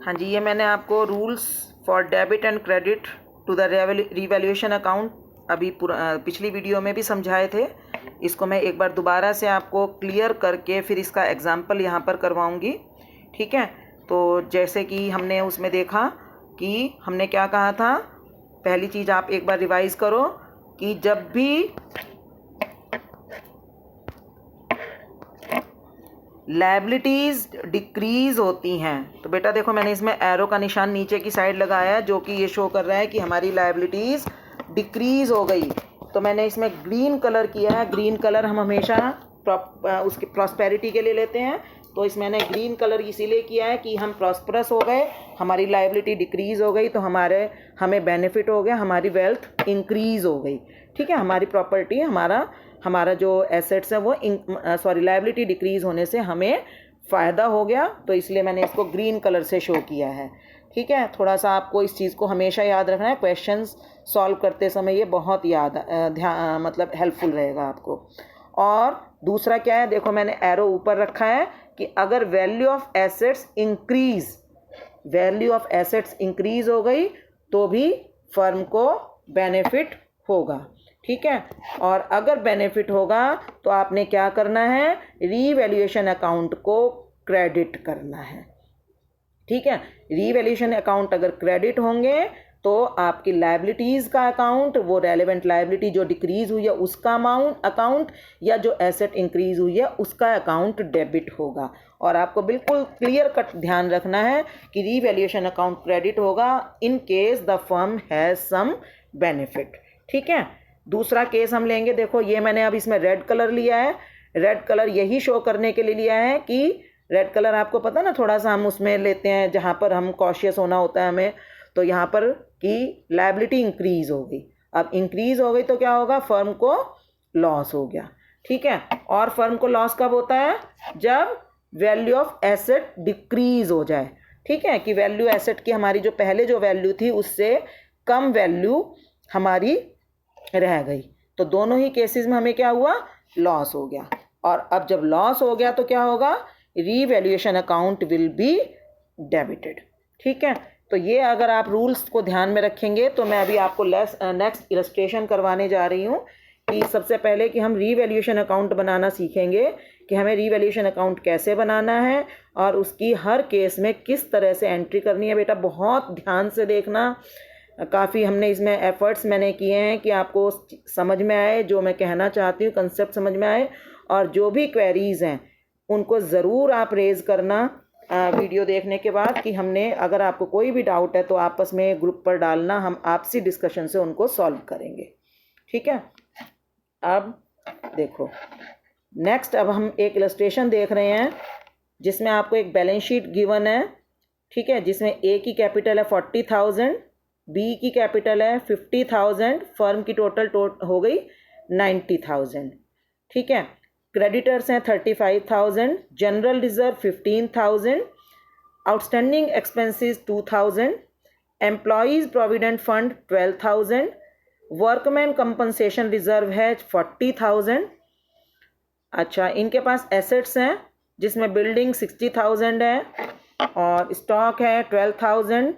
हाँ जी, ये मैंने आपको rules for debit and credit to the revaluation account अभी पिछली वीडियो में भी समझाए थे। इसको मैं एक बार दोबारा से आपको क्लियर करके फिर इसका एग्जाम्पल यहाँ पर करवाऊँगी। ठीक है, तो जैसे कि हमने उसमें देखा कि हमने क्या कहा था, पहली चीज़ आप एक बार रिवाइज़ करो कि जब भी लायबिलिटीज़ डिक्रीज़ होती हैं, तो बेटा देखो मैंने इसमें एरो का निशान नीचे की साइड लगाया है जो कि ये शो कर रहा है कि हमारी लायबिलिटीज़ डिक्रीज़ हो गई। तो मैंने इसमें ग्रीन कलर किया है। ग्रीन कलर हम हमेशा उसकी प्रॉस्पेरिटी के लिए लेते हैं, तो इसमें मैंने ग्रीन कलर इसीलिए किया है कि हम प्रॉस्परस हो गए, हमारी लायबिलिटी डिक्रीज़ हो गई, तो हमें बेनिफिट हो गया, हमारी वेल्थ इंक्रीज़ हो गई। ठीक है, हमारी प्रॉपर्टी हमारा जो एसेट्स है वो लायबिलिटी डिक्रीज़ होने से हमें फ़ायदा हो गया, तो इसलिए मैंने इसको ग्रीन कलर से शो किया है। ठीक है, थोड़ा सा आपको इस चीज़ को हमेशा याद रखना है, क्वेश्चंस सॉल्व करते समय ये बहुत मतलब हेल्पफुल रहेगा आपको। और दूसरा क्या है, देखो मैंने एरो ऊपर रखा है कि अगर वैल्यू ऑफ एसेट्स इंक्रीज़ हो गई तो भी फर्म को बेनिफिट होगा। ठीक है, और अगर बेनिफिट होगा तो आपने क्या करना है, रीवैल्यूएशन अकाउंट को क्रेडिट करना है। ठीक है, रीवैल्यूएशन अकाउंट अगर क्रेडिट होंगे तो आपकी लायबिलिटीज़ का अकाउंट, वो रेलेवेंट लायबिलिटी जो डिक्रीज़ हुई है उसका अकाउंट, या जो एसेट इंक्रीज़ हुई है उसका अकाउंट डेबिट होगा। और आपको बिल्कुल क्लियर कट ध्यान रखना है कि रीवैल्यूएशन अकाउंट क्रेडिट होगा in case the firm has some benefit. ठीक है, दूसरा केस हम लेंगे। देखो ये मैंने अब इसमें रेड कलर लिया है। रेड कलर यही शो करने के लिए लिया है कि रेड कलर आपको पता ना, थोड़ा सा हम उसमें लेते हैं जहाँ पर हम कॉशियस होना होता है हमें। तो यहाँ पर कि लायबिलिटी इंक्रीज़ हो गई, अब इंक्रीज़ हो गई तो क्या होगा, फर्म को लॉस हो गया। ठीक है, और फर्म को लॉस कब होता है, जब वैल्यू ऑफ एसेट डिक्रीज़ हो जाए। ठीक है, कि वैल्यू एसेट की हमारी जो पहले जो वैल्यू थी उससे कम वैल्यू हमारी रह गई, तो दोनों ही केसेस में हमें क्या हुआ, लॉस हो गया। और अब जब लॉस हो गया तो क्या होगा, revaluation account will be debited. ठीक है, तो ये अगर आप रूल्स को ध्यान में रखेंगे तो मैं अभी आपको नेक्स्ट इलस्ट्रेशन करवाने जा रही हूँ कि सबसे पहले कि हम रीवैल्यूएशन अकाउंट बनाना सीखेंगे कि हमें रीवैल्यूएशन अकाउंट कैसे बनाना है और उसकी हर केस में किस तरह से एंट्री करनी है। बेटा बहुत ध्यान से देखना, काफ़ी हमने इसमें एफ़र्ट्स मैंने किए हैं कि आपको समझ में आए, जो मैं कहना चाहती हूँ कंसेप्ट समझ में आए। और जो भी क्वेरीज़ हैं उनको ज़रूर आप रेज़ करना वीडियो देखने के बाद, कि हमने अगर आपको कोई भी डाउट है तो आपस में ग्रुप पर डालना, हम आपसी डिस्कशन से उनको सॉल्व करेंगे। ठीक है, अब देखो नेक्स्ट, अब हम एक इलस्ट्रेशन देख रहे हैं जिसमें आपको एक बैलेंस शीट गिवन है। ठीक है, जिसमें ए की कैपिटल है 40,000, बी की कैपिटल है 50,000, फर्म की टोटल हो गई 90,000। ठीक है, क्रेडिटर्स हैं 35,000, general reserve 15,000, outstanding expenses 2,000, employees provident fund 12,000, workman compensation reserve है 40,000। अच्छा, इनके पास एसेट्स हैं जिसमें बिल्डिंग 60,000 है और स्टॉक है 12,000,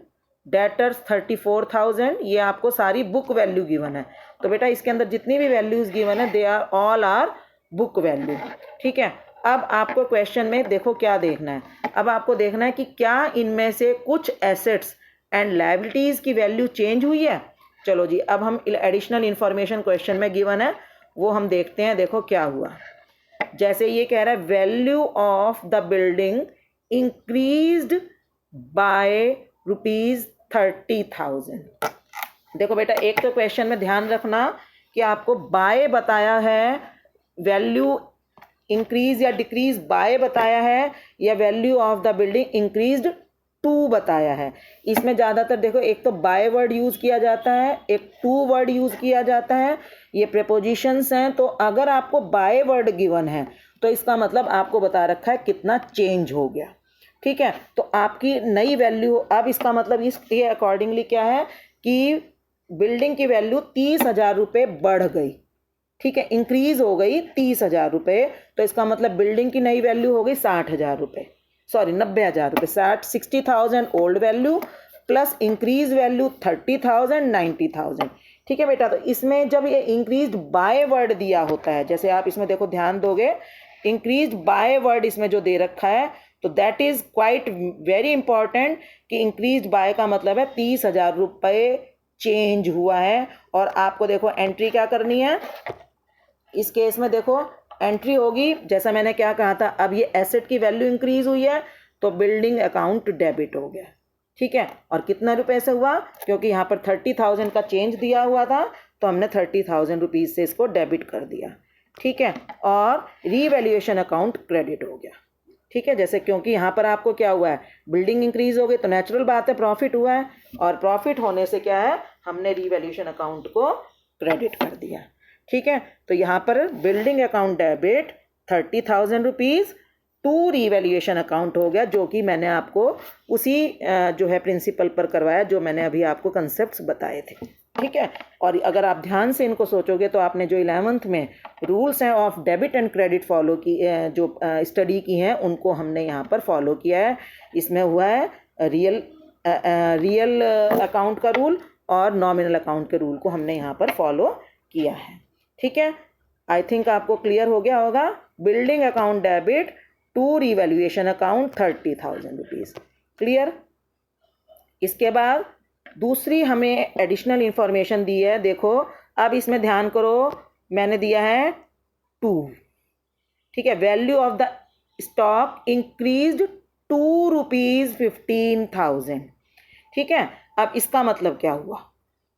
डेटर्स 34,000। ये आपको सारी बुक वैल्यू गिवन है। तो बेटा इसके अंदर जितनी भी वैल्यूज़ गिवन है they are all are book value. ठीक है, अब आपको क्वेश्चन में देखो क्या देखना है, अब आपको देखना है कि क्या इनमें से कुछ एसेट्स एंड लायबिलिटीज़ की वैल्यू चेंज हुई है। चलो जी, अब हम एडिशनल इन्फॉर्मेशन क्वेश्चन में गिवन है वो हम देखते हैं। देखो क्या हुआ, जैसे ये कह रहा है value of the building increased by ₹30,000। देखो बेटा, एक तो क्वेश्चन में ध्यान रखना कि आपको बाय बताया है, वैल्यू इंक्रीज या डिक्रीज बाय बताया है, या value of the building increased to बताया है। इसमें ज़्यादातर देखो एक तो बाय वर्ड यूज़ किया जाता है, एक टू वर्ड यूज़ किया जाता है, ये प्रीपोजिशंस हैं। तो अगर आपको बाय वर्ड गिवन है तो इसका मतलब आपको बता रखा है कितना चेंज हो गया। ठीक है, तो आपकी नई वैल्यू, अब इसका मतलब इसके अकॉर्डिंगली क्या है कि बिल्डिंग की वैल्यू 30,000 रुपये बढ़ गई। ठीक है, इंक्रीज हो गई 30,000 रुपये, तो इसका मतलब बिल्डिंग की नई वैल्यू हो गई 60,000 रुपये। सॉरी 90,000 रुपये, 60,000 old value plus increase value 30,000 90,000। ठीक है बेटा, तो इसमें जब ये इंक्रीज बाय वर्ड दिया होता है, जैसे आप इसमें देखो ध्यान दोगे, इंक्रीज बाय वर्ड इसमें जो दे रखा है, तो that is quite very important कि इंक्रीज बाय का मतलब है 30,000 रुपये चेंज हुआ है। और आपको देखो एंट्री क्या करनी है इस केस में, देखो एंट्री होगी, जैसा मैंने क्या कहा था, अब ये एसेट की वैल्यू इंक्रीज हुई है तो बिल्डिंग अकाउंट डेबिट हो गया। ठीक है, और कितना रुपए से हुआ, क्योंकि यहाँ पर 30,000 का चेंज दिया हुआ था तो हमने 30,000 रुपीज़ से इसको डेबिट कर दिया। ठीक है, और रीवैल्यूएशन अकाउंट क्रेडिट हो गया। ठीक है, जैसे क्योंकि यहाँ पर आपको क्या हुआ है, बिल्डिंग इंक्रीज हो गई तो नेचुरल बात है प्रॉफिट हुआ है, और प्रॉफिट होने से क्या है, हमने रीवैल्यूएशन अकाउंट को क्रेडिट कर दिया। ठीक है, तो यहाँ पर building account debit 30,000 rupees to revaluation account हो गया, जो कि मैंने आपको उसी जो है प्रिंसिपल पर करवाया, जो मैंने अभी आपको कंसेप्ट्स बताए थे। ठीक है, और अगर आप ध्यान से इनको सोचोगे तो आपने जो 11th में रूल्स हैं of debit and credit follow की, जो स्टडी की हैं, उनको हमने यहाँ पर फॉलो किया है। इसमें हुआ है रियल अकाउंट का रूल और नॉमिनल अकाउंट के रूल को हमने यहाँ पर फॉलो किया है। ठीक है, आई थिंक आपको क्लियर हो गया होगा। Building account debit to revaluation account 30,000 rupees, clear. इसके बाद दूसरी हमें एडिशनल इंफॉर्मेशन दी है, देखो अब इसमें ध्यान करो, मैंने दिया है 2। ठीक है, value of the stock increased ₹2,15,000। ठीक है, अब इसका मतलब क्या हुआ,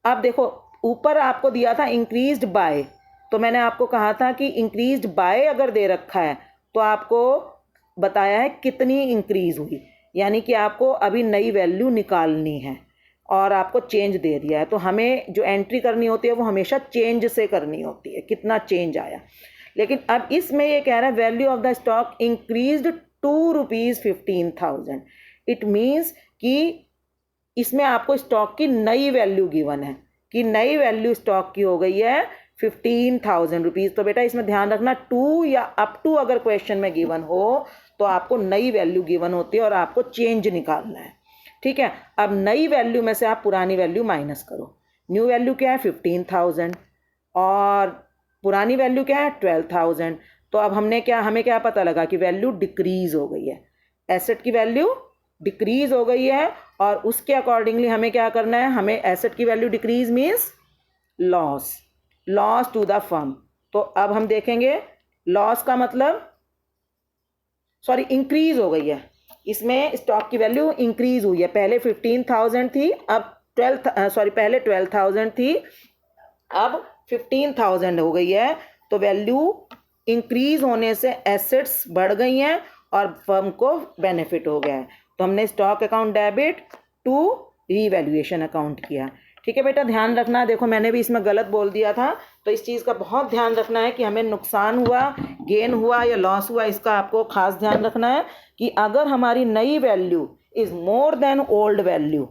अब देखो ऊपर आपको दिया था इंक्रीज्ड बाय, तो मैंने आपको कहा था कि इंक्रीज्ड बाय अगर दे रखा है तो आपको बताया है कितनी इंक्रीज हुई, यानी कि आपको अभी नई वैल्यू निकालनी है और आपको चेंज दे दिया है, तो हमें जो एंट्री करनी होती है वो हमेशा चेंज से करनी होती है, कितना चेंज आया। लेकिन अब इसमें ये कह रहा है value of the stock increased ₹15,000। It means कि इसमें आपको स्टॉक की नई वैल्यू गिवन है, कि नई वैल्यू स्टॉक की हो गई है 15,000 रुपीज़। तो बेटा इसमें ध्यान रखना, टू या अप टू अगर क्वेश्चन में गिवन हो तो आपको नई वैल्यू गिवन होती है और आपको चेंज निकालना है। ठीक है, अब नई वैल्यू में से आप पुरानी वैल्यू माइनस करो। न्यू वैल्यू क्या है 15,000 और पुरानी वैल्यू क्या है 12,000। तो अब हमें क्या पता लगा कि वैल्यू डिक्रीज हो गई है, एसेट की वैल्यू डिक्रीज हो गई है, और उसके अकॉर्डिंगली हमें क्या करना है, हमें एसेट की value decrease means loss to the firm. तो अब हम देखेंगे लॉस का मतलब, सॉरी इंक्रीज हो गई है, इसमें स्टॉक की वैल्यू इंक्रीज हुई है, पहले 15,000 थी, अब पहले 12,000 थी, अब 15,000 हो गई है। तो वैल्यू इंक्रीज होने से एसेट्स बढ़ गई हैं और फर्म को बेनिफिट हो गया है, तो हमने stock account debit to revaluation account किया। ठीक है बेटा, ध्यान रखना, देखो मैंने भी इसमें गलत बोल दिया था, तो इस चीज़ का बहुत ध्यान रखना है कि हमें नुकसान हुआ, गेन हुआ या लॉस हुआ, इसका आपको खास ध्यान रखना है कि अगर हमारी नई value is more than old value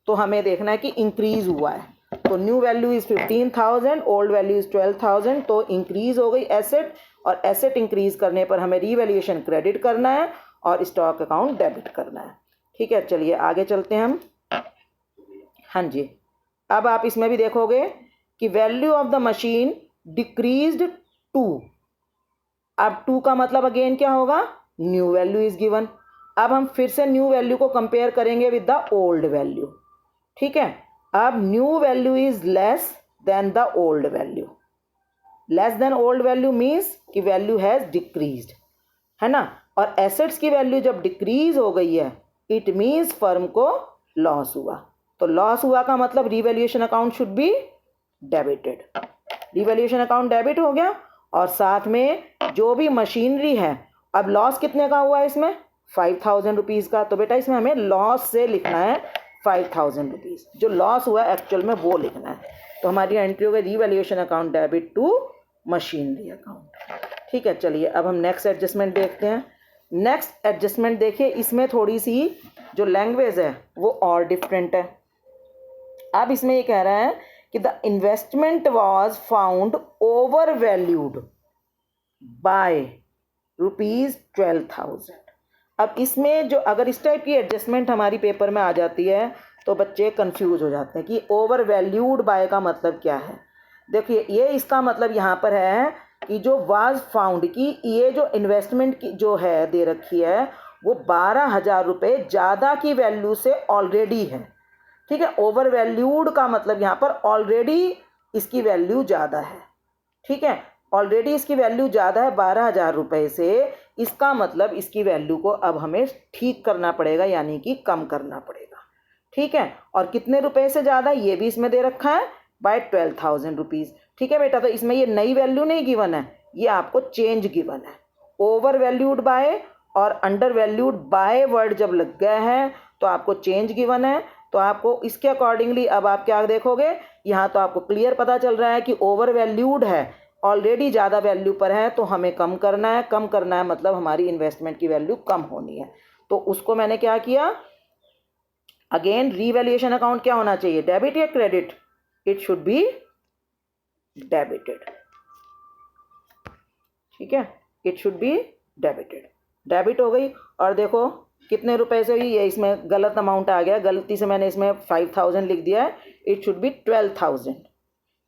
तो हमें देखना है कि इंक्रीज हुआ है। तो new value is 15,000, old value is 12,000, तो इंक्रीज हो गई एसेट, और एसेट इंक्रीज करने पर हमें रीवैल्यूएशन क्रेडिट करना है और स्टॉक अकाउंट डेबिट करना है। ठीक है, चलिए आगे चलते हैं हम। हाँ जी, अब आप इसमें भी देखोगे कि value of the machine decreased to, अब टू का मतलब अगेन क्या होगा, न्यू वैल्यू इज गिवन। अब हम फिर से न्यू वैल्यू को कंपेयर करेंगे विद द ओल्ड वैल्यू। ठीक है, अब new value is less than the old value. Less than old value means कि वैल्यू हैज डिक्रीज्ड, है ना, और एसेट्स की वैल्यू जब डिक्रीज हो गई है इट मीन्स फर्म को लॉस हुआ। तो लॉस हुआ का मतलब revaluation account should be debited, revaluation account debit हो गया, और साथ में जो भी मशीनरी है, अब लॉस कितने का हुआ है इसमें 5,000 रुपीज़ का, तो बेटा इसमें हमें लॉस से लिखना है 5,000 रुपीज़, जो लॉस हुआ है एक्चुअल में वो लिखना है। तो हमारी एंट्री हो गई revaluation account debit to machinery account. ठीक है, चलिए अब हम नेक्स्ट एडजस्टमेंट देखते हैं। नेक्स्ट एडजस्टमेंट देखिए, इसमें थोड़ी सी जो लैंग्वेज है वो और डिफरेंट है। अब इसमें ये कह रहा है कि the investment was found over valued bye ₹12,000। अब इसमें जो अगर इस टाइप की एडजस्टमेंट हमारी पेपर में आ जाती है तो बच्चे कंफ्यूज हो जाते हैं कि ओवर वैल्यूड बाय का मतलब क्या है। देखिए ये इसका मतलब यहाँ पर है कि जो वाज फाउंड कि ये जो इन्वेस्टमेंट की जो है दे रखी है वो 12,000 रुपये ज़्यादा की वैल्यू से ऑलरेडी है। ठीक है, ओवर वैल्यूड का मतलब यहाँ पर ऑलरेडी इसकी वैल्यू ज़्यादा है। ठीक है, ऑलरेडी इसकी वैल्यू ज़्यादा है 12,000 रुपये से, इसका मतलब इसकी वैल्यू को अब हमें ठीक करना पड़ेगा, यानी कि कम करना पड़ेगा। ठीक है, और कितने रुपए से ज़्यादा ये भी इसमें दे रखा है, बाय 12,000 रुपीज़। ठीक है बेटा, तो इसमें ये नई वैल्यू नहीं गिवन है, ये आपको चेंज गिवन है। ओवर वैल्यूड बाय और अंडर वैल्यूड बाय वर्ड जब लग गया है तो आपको चेंज गिवन है। तो आपको इसके अकॉर्डिंगली अब आप क्या देखोगे, यहाँ तो आपको क्लियर पता चल रहा है कि ओवर वैल्यूड है, ऑलरेडी ज़्यादा वैल्यू पर है, तो हमें कम करना है। कम करना है मतलब हमारी इन्वेस्टमेंट की वैल्यू कम होनी है। तो उसको मैंने क्या किया, अगेन रीवैल्यूएशन अकाउंट क्या होना चाहिए, डेबिट या credit? It should be debited. ठीक है, it should be debited. Debit हो गई। और देखो कितने रुपए से हुई, ये इसमें गलत अमाउंट आ गया, गलती से मैंने इसमें 5,000 लिख दिया है, इट शुड बी 12,000।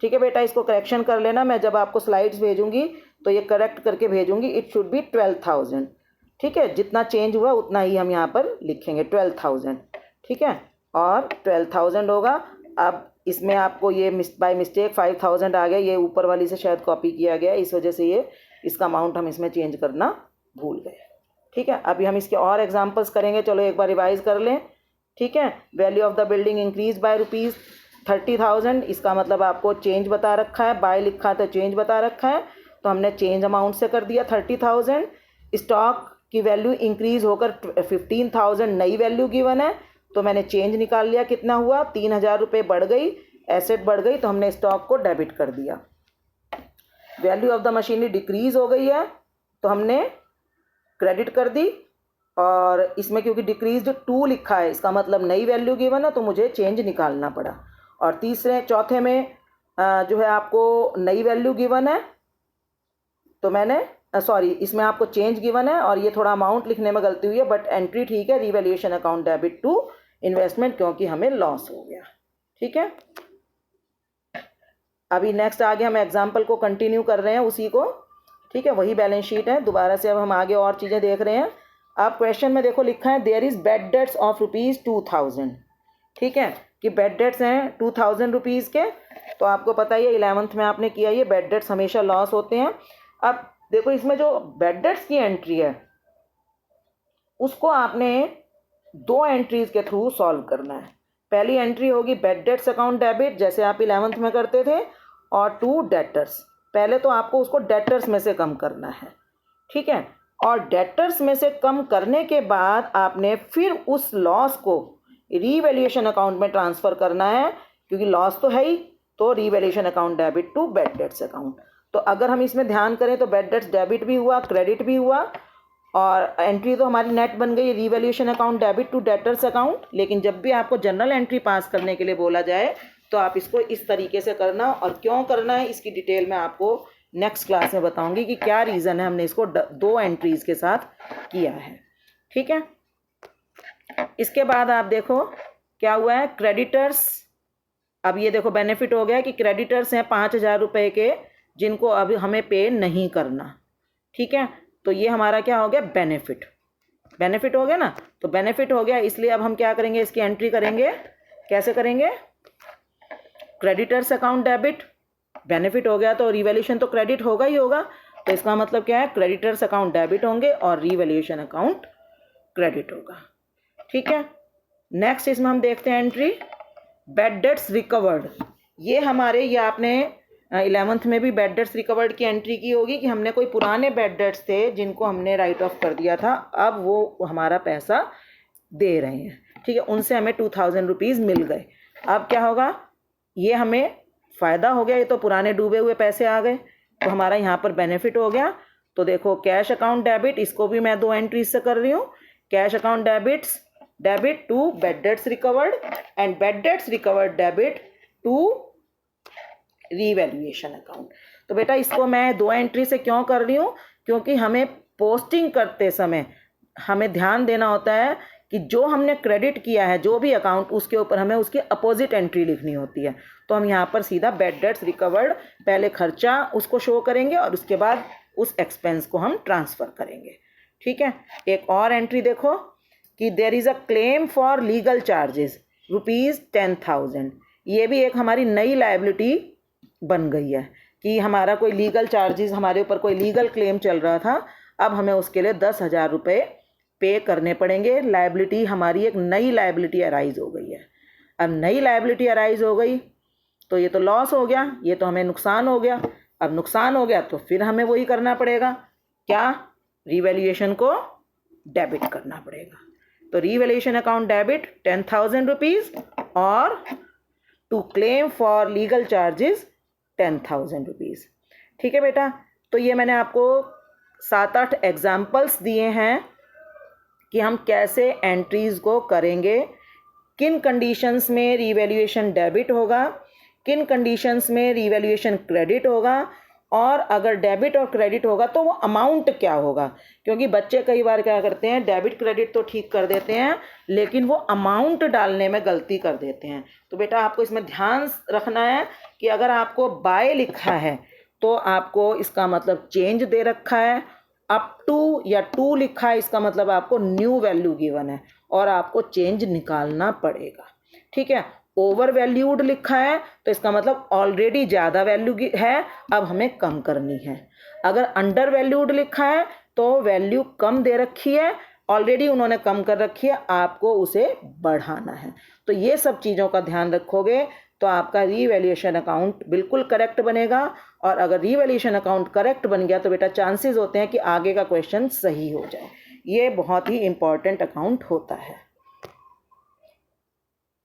ठीक है बेटा, इसको करेक्शन कर लेना, मैं जब आपको स्लाइड्स भेजूंगी तो ये करेक्ट करके भेजूंगी, इट शुड बी 12,000। ठीक है, जितना चेंज हुआ उतना ही हम यहाँ पर लिखेंगे 12,000। ठीक है, और 12,000 होगा। अब इसमें आपको ये बाय मिस्टेक 5,000 आ गया, ये ऊपर वाली से शायद कॉपी किया गया, इस वजह से ये इसका अमाउंट हम इसमें चेंज करना भूल गए। ठीक है, अभी हम इसके और एग्जांपल्स करेंगे, चलो एक बार रिवाइज कर लें। ठीक है, value of the building increase by ₹30,000, इसका मतलब आपको चेंज बता रखा है, बाय लिखा तो चेंज बता रखा है, तो हमने चेंज अमाउंट से कर दिया 30,000। स्टॉक की वैल्यू इंक्रीज होकर 15,000 नई वैल्यू गिवन है, तो मैंने चेंज निकाल लिया, कितना हुआ, 3,000 रुपये बढ़ गई, एसेट बढ़ गई, तो हमने स्टॉक को डेबिट कर दिया। Value of the machinery decrease हो गई है तो हमने क्रेडिट कर दी, और इसमें क्योंकि डिक्रीज 2 लिखा है, इसका मतलब नई वैल्यू गिवन है, तो मुझे चेंज निकालना पड़ा। और चौथे में जो है आपको नई वैल्यू गिवन है, तो मैंने इसमें आपको चेंज गिवन है, और ये थोड़ा अमाउंट लिखने में गलती हुई है, बट एंट्री ठीक है, revaluation account debit to investment, क्योंकि हमें लॉस हो गया। ठीक है, अभी नेक्स्ट आगे हम एग्जाम्पल को कंटिन्यू कर रहे हैं उसी को। ठीक है, वही बैलेंस शीट है, दोबारा से अब हम आगे और चीज़ें देख रहे हैं। आप क्वेश्चन में देखो लिखा है there is bad debts of ₹2,000। ठीक है, कि बैड डेट्स हैं 2,000 रुपीज़ के, तो आपको पता ही है 11th में आपने किया, ये बैड डेट्स हमेशा लॉस होते हैं। अब देखो इसमें जो बैड डेट्स की एंट्री है उसको आपने 2 एंट्रीज के थ्रू सॉल्व करना है। पहली एंट्री होगी बैड डेट्स अकाउंट डेबिट, जैसे आप 11th में करते थे, और 2 डेटर्स। पहले तो आपको उसको डेटर्स में से कम करना है। ठीक है, और डेटर्स में से कम करने के बाद आपने फिर उस लॉस को रीवैल्यूएशन अकाउंट में ट्रांसफ़र करना है, क्योंकि लॉस तो है ही, तो revaluation account debit to bad debts account. तो अगर हम इसमें ध्यान करें तो बैड डेट्स डेबिट भी हुआ, क्रेडिट भी हुआ, और एंट्री तो हमारी नेट बन गई revaluation account debit to debtors account. लेकिन जब भी आपको जनरल एंट्री पास करने के लिए बोला जाए तो आप इसको इस तरीके से करना, और क्यों करना है इसकी डिटेल में आपको नेक्स्ट क्लास में बताऊंगी कि क्या रीज़न है हमने इसको 2 एंट्रीज के साथ किया है। ठीक है, इसके बाद आप देखो क्या हुआ है, क्रेडिटर्स। अब ये देखो बेनिफिट हो गया कि क्रेडिटर्स हैं 5,000 रुपये के, जिनको अभी हमें पे नहीं करना। ठीक है, तो ये हमारा क्या हो गया, बेनिफिट। बेनिफिट हो गया ना, तो बेनिफिट हो गया, इसलिए अब हम क्या करेंगे, इसकी एंट्री करेंगे। कैसे करेंगे, क्रेडिटर्स अकाउंट डेबिट, बेनिफिट हो गया तो रिवैल्यूएशन तो क्रेडिट होगा ही होगा, तो इसका मतलब क्या है, क्रेडिटर्स अकाउंट डेबिट होंगे और रिवैल्यूएशन अकाउंट क्रेडिट होगा। ठीक है, नेक्स्ट इसमें हम देखते हैं एंट्री बैड डेट्स रिकवर्ड। ये हमारे, ये आपने 11th में भी बैड डेट्स रिकवर्ड की एंट्री की होगी कि हमने कोई पुराने बैड डेट्स थे जिनको हमने राइट ऑफ कर दिया था, अब वो हमारा पैसा दे रहे हैं। ठीक है, उनसे हमें 2,000 रुपीज़ मिल गए। अब क्या होगा, ये हमें फ़ायदा हो गया, ये तो पुराने डूबे हुए पैसे आ गए, तो हमारा यहाँ पर बेनिफिट हो गया। तो देखो कैश अकाउंट डेबिट, इसको भी मैं 2 एंट्रीज से कर रही हूँ। Cash account debit to bad debts recovered, and bad debts recovered debit to revaluation account. तो बेटा इसको मैं 2 एंट्री से क्यों कर रही हूँ, क्योंकि हमें पोस्टिंग करते समय हमें ध्यान देना होता है कि जो हमने क्रेडिट किया है जो भी अकाउंट, उसके ऊपर हमें उसकी अपोजिट एंट्री लिखनी होती है। तो हम यहाँ पर सीधा बैड डेट्स रिकवर्ड, पहले खर्चा उसको शो करेंगे और उसके बाद उस एक्सपेंस को हम ट्रांसफ़र करेंगे। ठीक है, एक और एंट्री देखो कि there is a claim for legal charges ₹10,000। ये भी एक हमारी नई लायबिलिटी बन गई है कि हमारा कोई लीगल चार्जेस, हमारे ऊपर कोई लीगल क्लेम चल रहा था, अब हमें उसके लिए 10,000 रुपये पे करने पड़ेंगे। लायबिलिटी हमारी एक नई लायबिलिटी अराइज हो गई है। अब नई लायबिलिटी अराइज हो गई तो ये तो लॉस हो गया, ये तो हमें नुकसान हो गया। अब नुकसान हो गया तो फिर हमें वही करना पड़ेगा, क्या, रीवैल्यूएशन को डेबिट करना पड़ेगा। तो रीवैल्यूएशन अकाउंट डेबिट 10,000 रुपीज़ और to claim for legal charges 10,000 rupees. ठीक है बेटा, तो ये मैंने आपको 7-8 एग्जाम्पल्स दिए हैं कि हम कैसे एंट्रीज़ को करेंगे, किन कंडीशंस में रीवैल्यूएशन डेबिट होगा, किन कंडीशंस में रीवैल्यूएशन क्रेडिट होगा, और अगर डेबिट और क्रेडिट होगा तो वो अमाउंट क्या होगा। क्योंकि बच्चे कई बार क्या करते हैं, डेबिट क्रेडिट तो ठीक कर देते हैं लेकिन वो अमाउंट डालने में गलती कर देते हैं। तो बेटा आपको इसमें ध्यान रखना है कि अगर आपको बाय लिखा है तो आपको इसका मतलब चेंज दे रखा है, अप टू या टू लिखा है इसका मतलब आपको न्यू वैल्यू गिवन है और आपको चेंज निकालना पड़ेगा। ठीक है, ओवर वैल्यूड लिखा है तो इसका मतलब ऑलरेडी ज़्यादा वैल्यू है, अब हमें कम करनी है। अगर अंडर वैल्यूड लिखा है तो वैल्यू कम दे रखी है, ऑलरेडी उन्होंने कम कर रखी है, आपको उसे बढ़ाना है। तो ये सब चीज़ों का ध्यान रखोगे तो आपका रीवैल्यूएशन अकाउंट बिल्कुल करेक्ट बनेगा। और अगर रीवैल्यूएशन अकाउंट करेक्ट बन गया तो बेटा चांसेस होते हैं कि आगे का क्वेश्चन सही हो जाए। ये बहुत ही इम्पॉर्टेंट अकाउंट होता है।